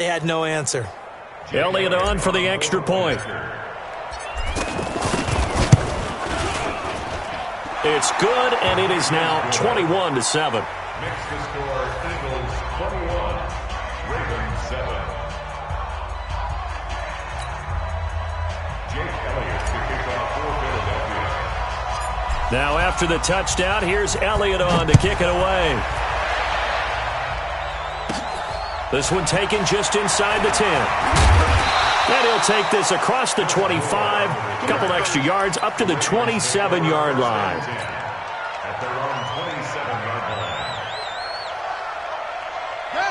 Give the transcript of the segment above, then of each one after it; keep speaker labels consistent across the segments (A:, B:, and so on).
A: They had no answer.
B: Elliott on for the extra point. It's good, and it is now 21-7.
C: Makes the score Eagles 21, Ravens 7. Jake Elliott to kick off for Philadelphia.
B: Now after the touchdown, here's Elliott on to kick it away. This one taken just inside the 10. And he'll take this across the 25, a couple extra yards, up to the 27-yard line.
C: At their own 27-yard line.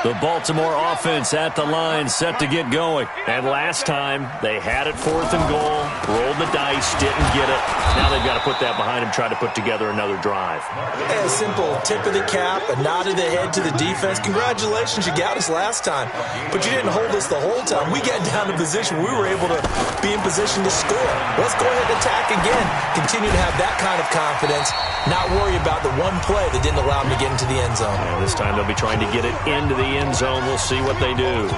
B: The Baltimore offense at the line, set to get going. And last time, they had it 4th and goal, rolled the dice, didn't get it. Now they've got to put that behind them, try to put together another drive.
A: A simple tip of the cap, a nod of the head to the defense. Congratulations, you got us last time. But you didn't hold us the whole time. We got down to position. We were able to be in position to score. Let's go ahead and attack again. Continue to have that kind of confidence. Not worry about the one play that didn't allow them to get into the end zone.
B: And this time they'll be trying to get it into the end zone. We'll see what they do.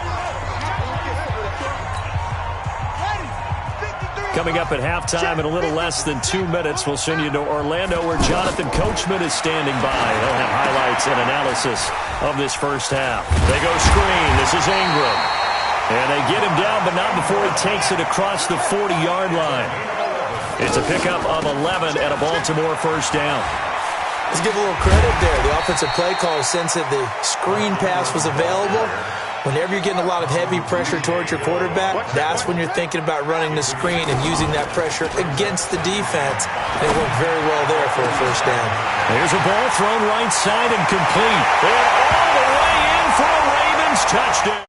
B: Coming up at halftime in a little less than 2 minutes, we'll send you to Orlando where Jonathan Coachman is standing by. He'll have highlights and analysis of this first half. They go screen. This is Ingram. And they get him down, but not before he takes it across the 40-yard line. It's a pickup of 11 and a Baltimore first down.
A: Let's give a little credit there. The offensive play caller sensed that the screen pass was available. Whenever you're getting a lot of heavy pressure towards your quarterback, that's when you're thinking about running the screen and using that pressure against the defense. They worked very well there for a first down.
B: There's a ball thrown right side and complete. And all the way in for a Ravens touchdown.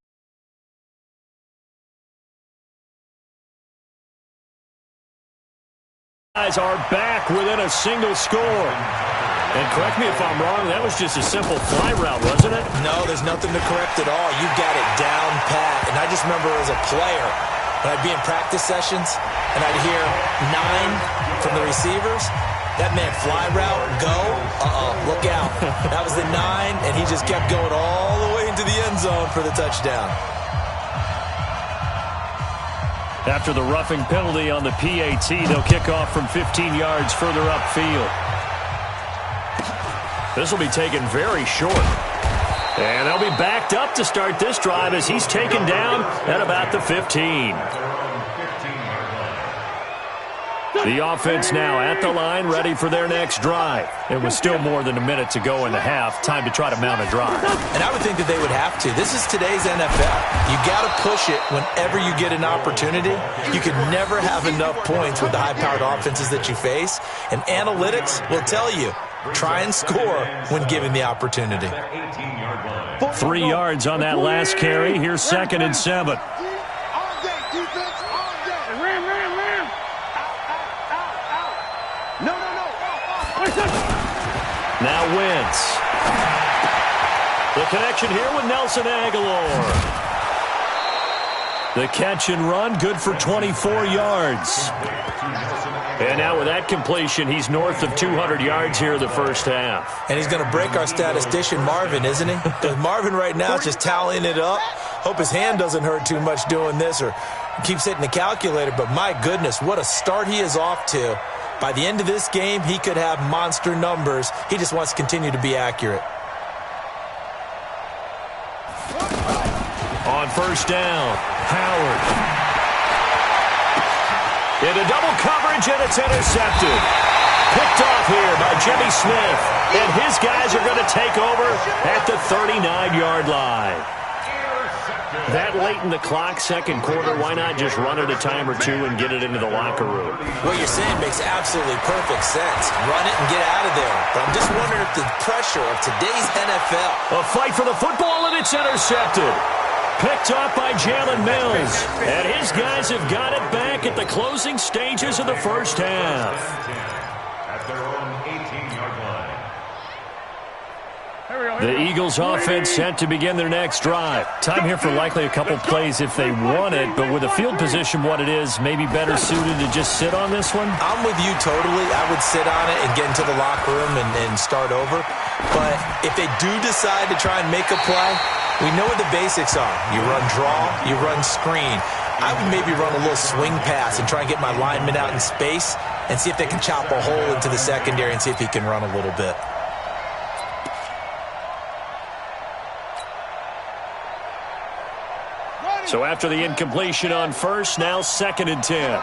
B: Guys are back within a single score. And correct me if I'm wrong, that was just a simple fly route, wasn't it?
A: No, there's nothing to correct at all. You got it down pat. And I just remember as a player, when I'd be in practice sessions, and I'd hear 9 from the receivers, that meant fly route, go, look out. That was the 9, and he just kept going all the way into the end zone for the touchdown.
B: After the roughing penalty on the PAT, they'll kick off from 15 yards further upfield. This will be taken very short. And they'll be backed up to start this drive as he's taken down at about the 15. The offense now at the line, ready for their next drive. It was still more than a minute to go in the half. Time to try to mount a drive.
A: And I would think that they would have to. This is today's NFL. You got to push it whenever you get an opportunity. You can never have enough points with the high-powered offenses that you face. And analytics will tell you, try and score when given the opportunity.
B: 3 yards on that last carry. Here's 2nd and 7. Now Wentz. The connection here with Nelson Aguilar. The catch and run, good for 24 yards. And now with that completion, he's north of 200 yards here in the first half.
A: And he's going to break our statistician Marvin, isn't he? Because Marvin right now is just tallying it up. Hope his hand doesn't hurt too much doing this or keeps hitting the calculator. But my goodness, what a start he is off to. By the end of this game, he could have monster numbers. He just wants to continue to be accurate.
B: On first down, Howard. Into double coverage, and it's intercepted. Picked off here by Jimmy Smith. And his guys are going to take over at the 39-yard line. That late in the clock, second quarter, why not just run it a time or two and get it into the locker room?
A: What you're saying makes absolutely perfect sense. Run it and get out of there. But I'm just wondering if the pressure of today's NFL.
B: A fight for the football, and it's intercepted. Picked up by Jalen Mills. And his guys have got it back at the closing stages of the first half.
C: At their own 18-yard line.
B: The Eagles offense set to begin their next drive. Time here for likely a couple plays if they want it, but with the field position what it is, maybe better suited to just sit on this one?
A: I'm with you totally. I would sit on it and get into the locker room and start over. But if they do decide to try and make a play, We know what the basics are. You run draw, you run screen. I would maybe run a little swing pass and try and get my lineman out in space and see if they can chop a hole into the secondary and see if he can run a little bit.
B: So after the incompletion on first, now 2nd and 10.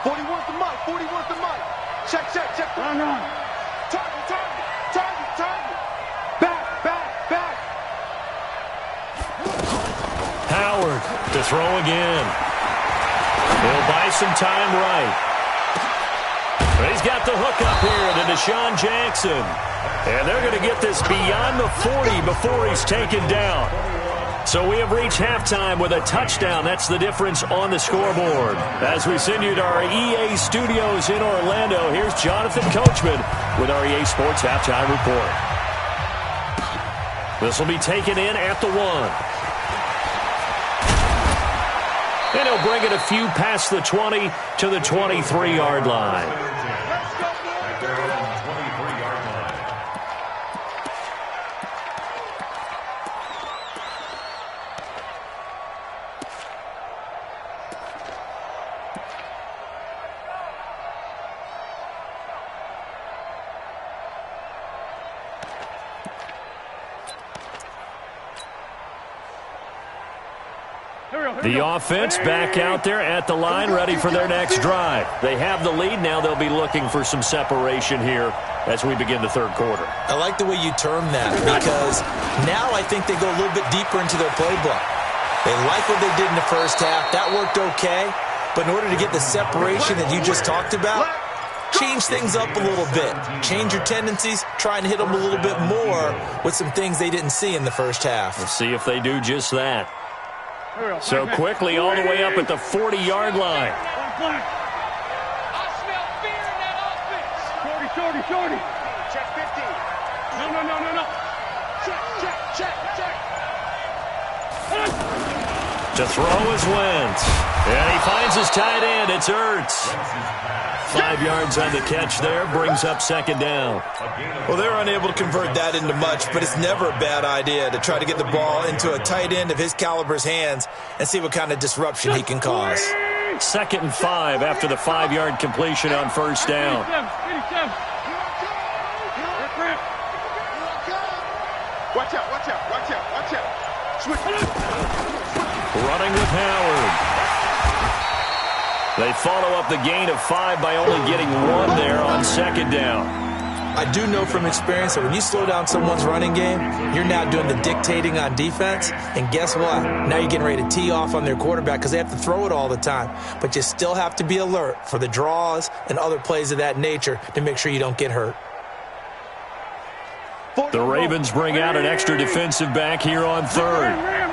D: 40 wants the mic. 40 wants the mic. Check. Run. Target. Back.
B: Howard to throw again. He'll buy some time right. But he's got the hook up here to Deshaun Jackson. And they're going to get this beyond the 40 before he's taken down. So we have reached halftime with a touchdown. That's the difference on the scoreboard. As we send you to our EA studios in Orlando, here's Jonathan Coachman with our EA Sports Halftime Report. This will be taken in at the 1. And he'll bring it a few past the 20 to the 23-yard line. The offense back out there at the line, ready for their next drive. They have the lead. Now they'll be looking for some separation here as we begin the third quarter.
A: I like the way you term that because now I think they go a little bit deeper into their playbook. They like what they did in the first half. That worked okay. But in order to get the separation that you just talked about, change things up a little bit. Change your tendencies. Try and hit them a little bit more with some things they didn't see in the first half.
B: We'll see if they do just that. So quickly all the way up at the 40-yard line.
D: I smell fear in that offense. Shorty. Check 15. No. Check.
B: To throw is Wentz. And he finds his tight end. It's Ertz. 5 yards on the catch there. Brings up 2nd down.
A: Well, they're unable to convert that into much, but it's never a bad idea to try to get the ball into a tight end of his caliber's hands and see what kind of disruption he can cause.
B: 2nd and 5 after the 5-yard completion on first down.
D: Watch out. Switch.
B: Running with Howard. They follow up the gain of 5 by only getting 1 there on 2nd down.
A: I do know from experience that when you slow down someone's running game, you're now doing the dictating on defense. And guess what? Now you're getting ready to tee off on their quarterback because they have to throw it all the time. But you still have to be alert for the draws and other plays of that nature to make sure you don't get hurt.
B: The Ravens bring out an extra defensive back here on 3rd.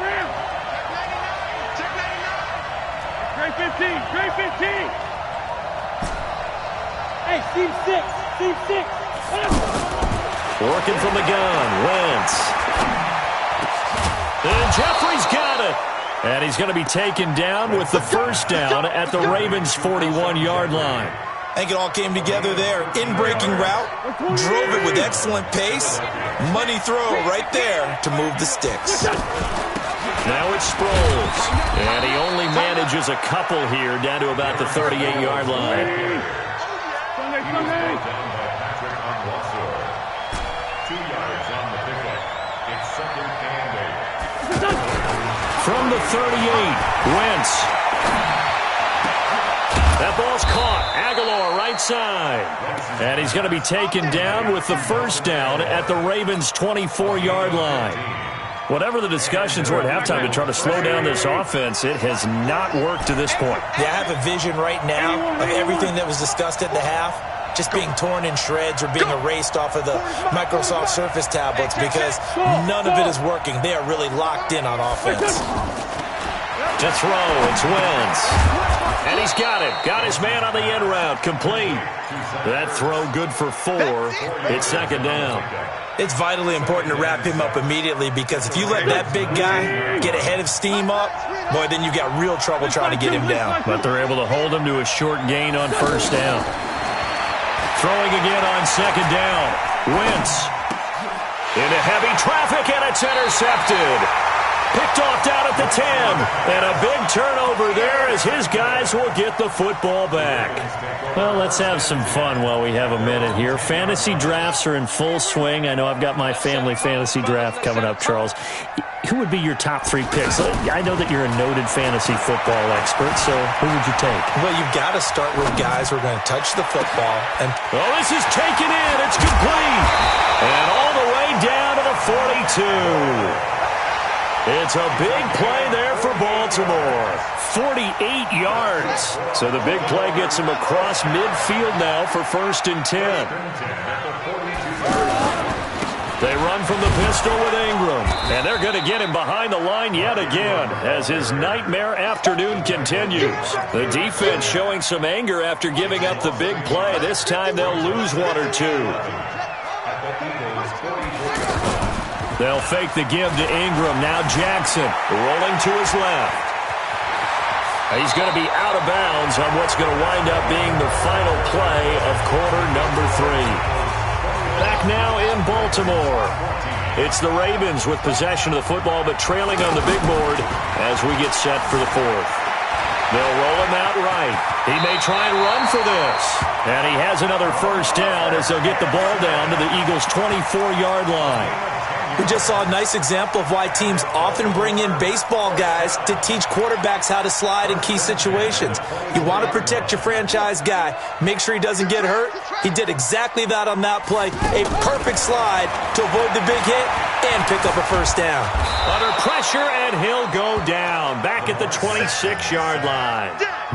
D: Trey 15. Hey, Steve 6.
B: Working from the gun, Wentz. And Jeffrey's got it. And he's going to be taken down with the first down at the Ravens' 41-yard line.
A: I think it all came together there. In-breaking route, drove it with excellent pace. Money throw right there to move the sticks.
B: Now it's Sproles, and he only manages a couple here down to about the 38-yard line. From the 38, Wentz. That ball's caught. Aguilar right side. And he's going to be taken down with the first down at the Ravens' 24-yard line. Whatever the discussions were at halftime to try to slow down this offense, it has not worked to this point.
A: Yeah, I have a vision right now of everything that was discussed at the half just being torn in shreds or being erased off of the Microsoft Surface tablets because none of it is working. They are really locked in on offense.
B: To throw, it's Wentz. And he's got it. Got his man on the end route. Complete. That throw good for 4. It's 2nd down.
A: It's vitally important to wrap him up immediately because if you let that big guy get ahead of steam up, boy, then you've got real trouble trying to get him down.
B: But they're able to hold him to a short gain on first down. Throwing again on 2nd down. Wentz. Into heavy traffic, and it's intercepted. Picked off down at the 10. And a big turnover there as his guys will get the football back. Well, let's have some fun while we have a minute here. Fantasy drafts are in full swing. I know I've got my family fantasy draft coming up, Charles. Who would be your top 3 picks? I know that you're a noted fantasy football expert, so who would you take?
A: Well, you've got to start with guys who are going to touch the football. And
B: oh, this is taken in. It's complete. And all the way down to the 42. It's a big play there for Baltimore. 48 yards. So the big play gets him across midfield now for 1st and 10. They run from the pistol with Ingram. And they're going to get him behind the line yet again as his nightmare afternoon continues. The defense showing some anger after giving up the big play. This time they'll lose 1 or 2. They'll fake the give to Ingram. Now Jackson rolling to his left. He's going to be out of bounds on what's going to wind up being the final play of quarter number 3. Back now in Baltimore. It's the Ravens with possession of the football, but trailing on the big board as we get set for the 4th. They'll roll him out right. He may try and run for this. And he has another 1st down as they'll get the ball down to the Eagles' 24-yard line.
A: We just saw a nice example of why teams often bring in baseball guys to teach quarterbacks how to slide in key situations. You want to protect your franchise guy. Make sure he doesn't get hurt. He did exactly that on that play. A perfect slide to avoid the big hit and pick up a 1st down.
B: Under pressure, and he'll go down. Back at the 26-yard line.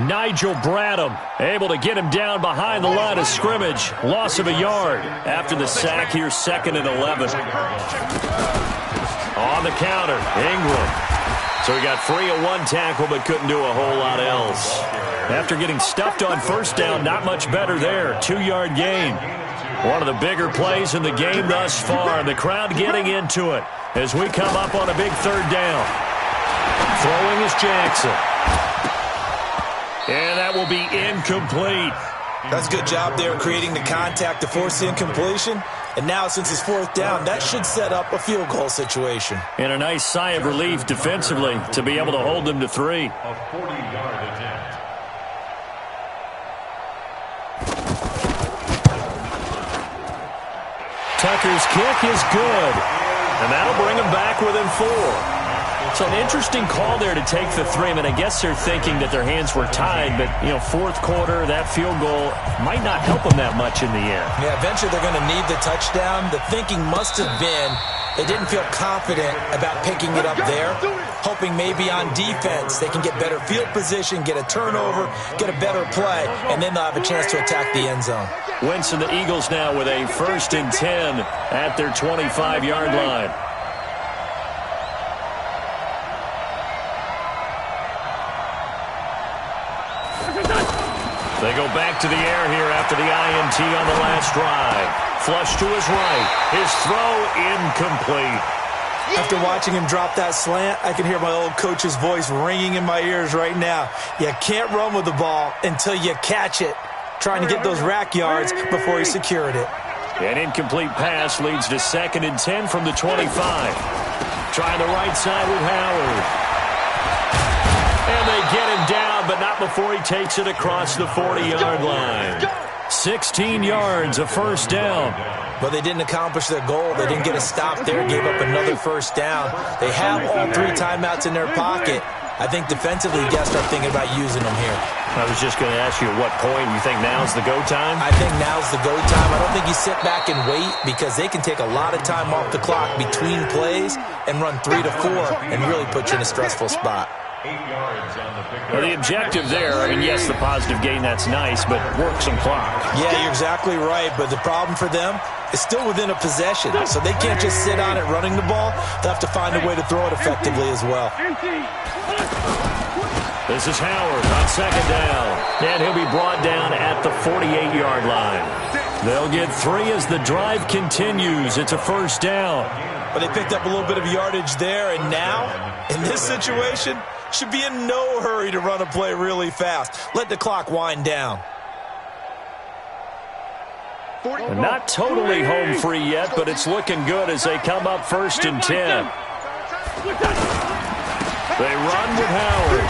B: Nigel Bradham able to get him down behind the line of scrimmage. Loss of a yard after the sack here, 2nd and 11. On the counter, Ingram. So he got free of 1 tackle but couldn't do a whole lot else. After getting stuffed on 1st down, not much better there. 2-yard gain. One of the bigger plays in the game thus far. The crowd getting into it as we come up on a big 3rd down. Throwing is Jackson. And that will be incomplete.
A: That's a good job there creating the contact to force the incompletion. And now, since it's 4th down, that should set up a field goal situation.
B: And a nice sigh of relief defensively to be able to hold them to 3.
C: A 40-yard attempt.
B: Tucker's kick is good. And that'll bring him back within 4. So an interesting call there to take the 3. I mean, I guess they're thinking that their hands were tied, but, 4th quarter, that field goal might not help them that much in the end.
A: Yeah, eventually they're going to need the touchdown. The thinking must have been they didn't feel confident about picking it up there, hoping maybe on defense they can get better field position, get a turnover, get a better play, and then they'll have a chance to attack the end zone.
B: Wentz and the Eagles now with a 1st and 10 at their 25-yard line. They go back to the air here after the INT on the last drive. Flush to his right. His throw incomplete.
A: After watching him drop that slant, I can hear my old coach's voice ringing in my ears right now. You can't run with the ball until you catch it. Trying to get those rack yards before he secured it.
B: An incomplete pass leads to 2nd and 10 from the 25. Trying the right side with Howard. And they get him down, but not before he takes it across the 40-yard line. 16 yards, a 1st down.
A: But they didn't accomplish their goal. They didn't get a stop there, gave up another 1st down. They have all 3 timeouts in their pocket. I think defensively, you got to start thinking about using them here.
B: I was just going to ask you at what point you think now's the go time?
A: I think now's the go time. I don't think you sit back and wait because they can take a lot of time off the clock between plays and run 3 to 4 and really put you in a stressful spot.
C: 8 yards on the pick.
B: Well, the objective there, I mean, yes, the positive gain, that's nice, but work some clock.
A: Yeah, you're exactly right, but the problem for them is still within a possession, so they can't just sit on it running the ball. They'll have to find a way to throw it effectively as well.
B: This is Howard on 2nd down, and he'll be brought down at the 48-yard line. They'll get 3 as the drive continues. It's a 1st down.
A: But they picked up a little bit of yardage there, and now, in this situation, should be in no hurry to run a play really fast. Let the clock wind down.
B: And not totally home free yet, but it's looking good as they come up 1st and 10. They run with Howard.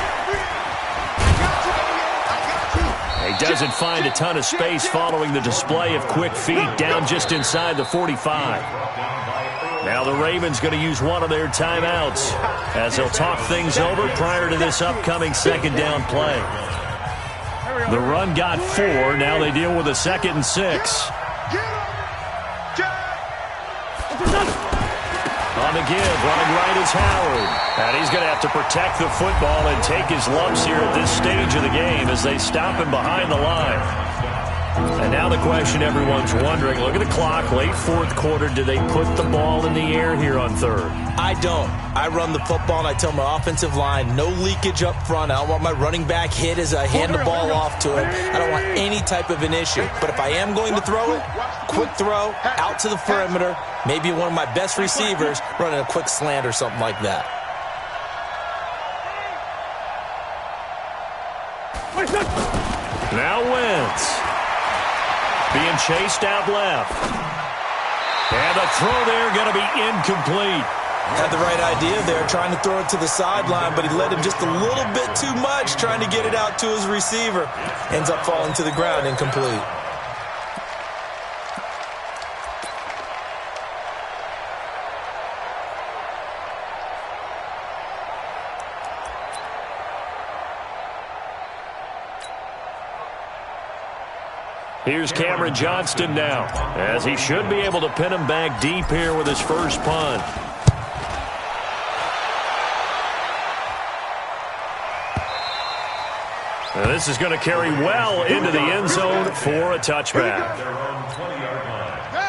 B: He doesn't find a ton of space following the display of quick feet down just inside the 45. Now the Ravens going to use one of their timeouts as they'll talk things over prior to this upcoming 2nd down play. The run got 4. Now they deal with a 2nd and 6. On the give, running right is Howard. And he's going to have to protect the football and take his lumps here at this stage of the game as they stop him behind the line. And now the question everyone's wondering, look at the clock, late 4th quarter, do they put the ball in the air here on 3rd?
A: I don't. I run the football and I tell my offensive line, no leakage up front. I don't want my running back hit as I hand the ball off to him. I don't want any type of an issue. But if I am going to throw it, quick throw, out to the perimeter, maybe one of my best receivers running a quick slant or something like that.
B: Now Wentz. Being chased out left. And the throw there going to be incomplete.
A: Had the right idea there, trying to throw it to the sideline, but he led him just a little bit too much, trying to get it out to his receiver. Ends up falling to the ground, incomplete.
B: Here's Cameron Johnston now, as he should be able to pin him back deep here with his first punt. Now this is going to carry well into the end zone for a touchback.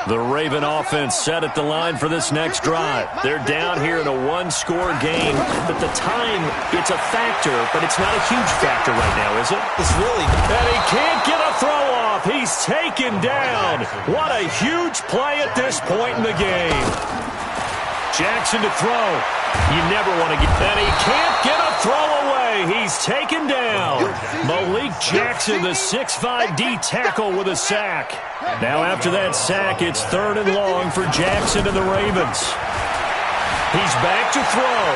B: The Raven offense set at the line for this next drive. They're down here in a one-score game, but the time, it's a factor, but it's not a huge factor right now, is it?
A: It's really.
B: And he can't get a throw off. He's taken down. What a huge play at this point in the game. Jackson to throw. You never want to get that. He can't get a throw away. He's taken down. Malik Jackson, the 6'5" D tackle with a sack. Now after that sack, it's 3rd and long for Jackson and the Ravens. He's back to throw.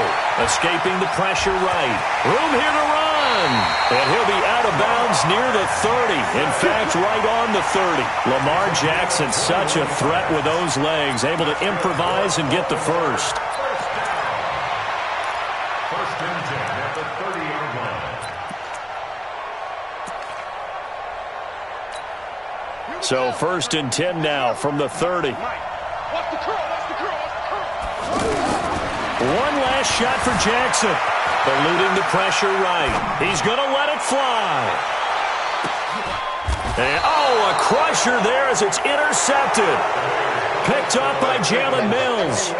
B: Escaping the pressure right. Room here to run. And he'll be out of bounds near the 30. In fact, right on the 30. Lamar Jackson, such a threat with those legs. Able to improvise and get the first.
C: First and 10 at the 30-yard line.
B: So 1st and 10 now from the 30. One last shot for Jackson. Eluding the pressure right. He's going to let it fly. And, a crusher there as it's intercepted. Picked up by Jalen Mills.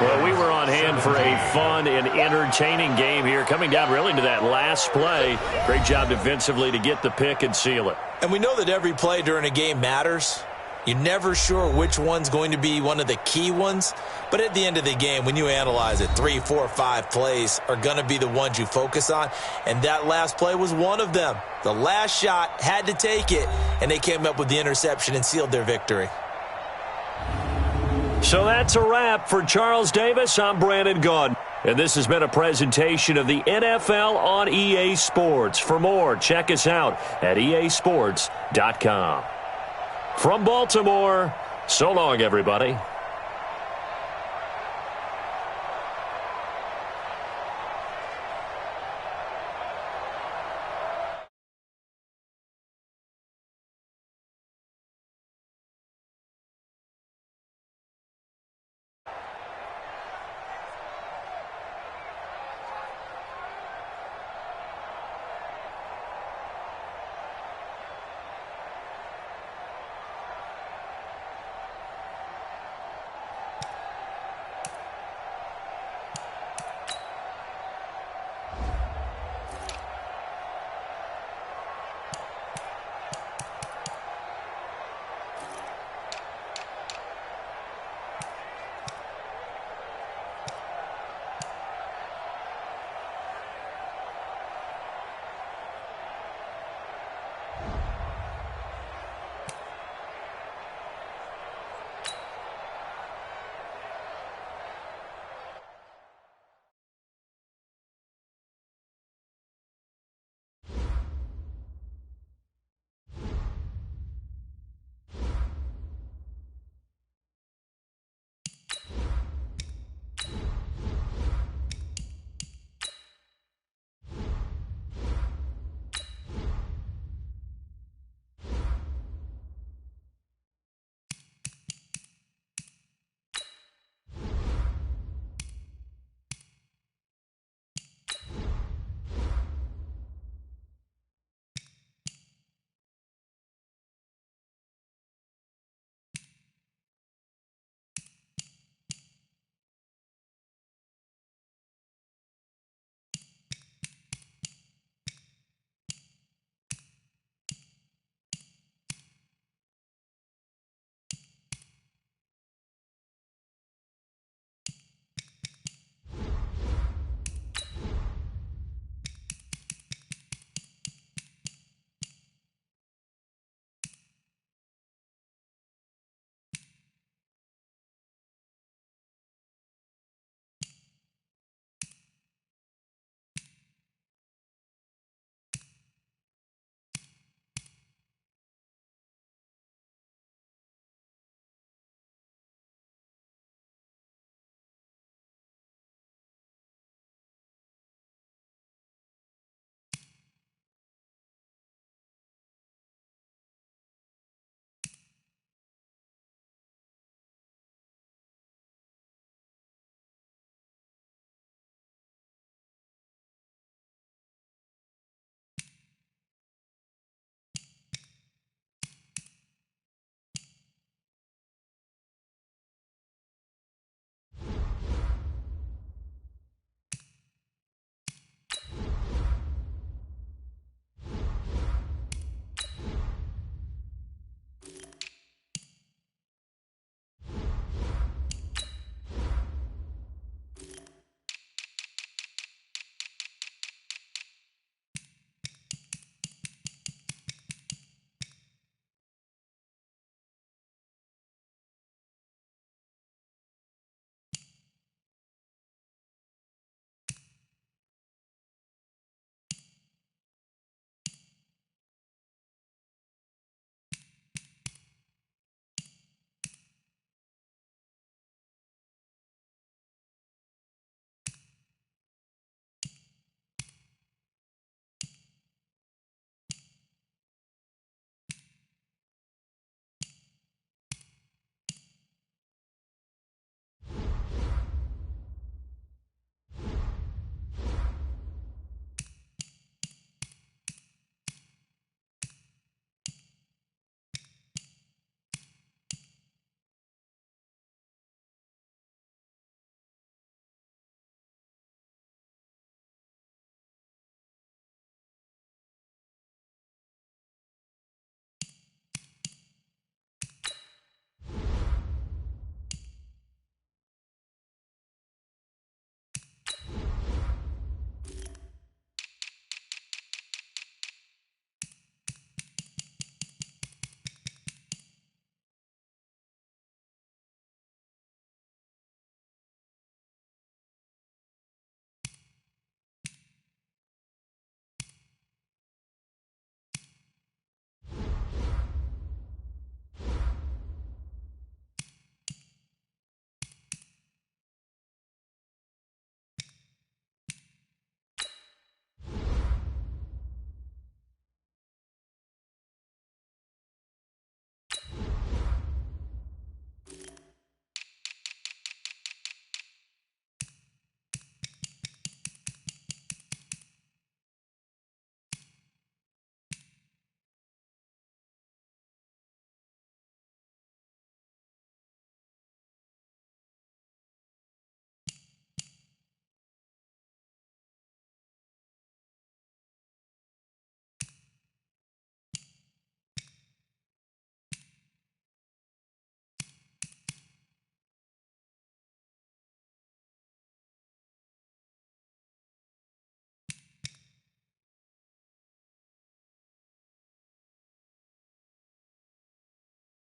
B: Well, we were on hand for a fun and entertaining game here, coming down really to that last play. Great job defensively to get the pick and seal it.
A: And we know that every play during a game matters. You're never sure which one's going to be one of the key ones. But at the end of the game, when you analyze it, 3, 4, 5 plays are going to be the ones you focus on. And that last play was one of them. The last shot had to take it, and they came up with the interception and sealed their victory.
B: So that's a wrap for Charles Davis. I'm Brandon Gaudin. And this has been a presentation of the NFL on EA Sports. For more, check us out at easports.com. From Baltimore, so long, everybody.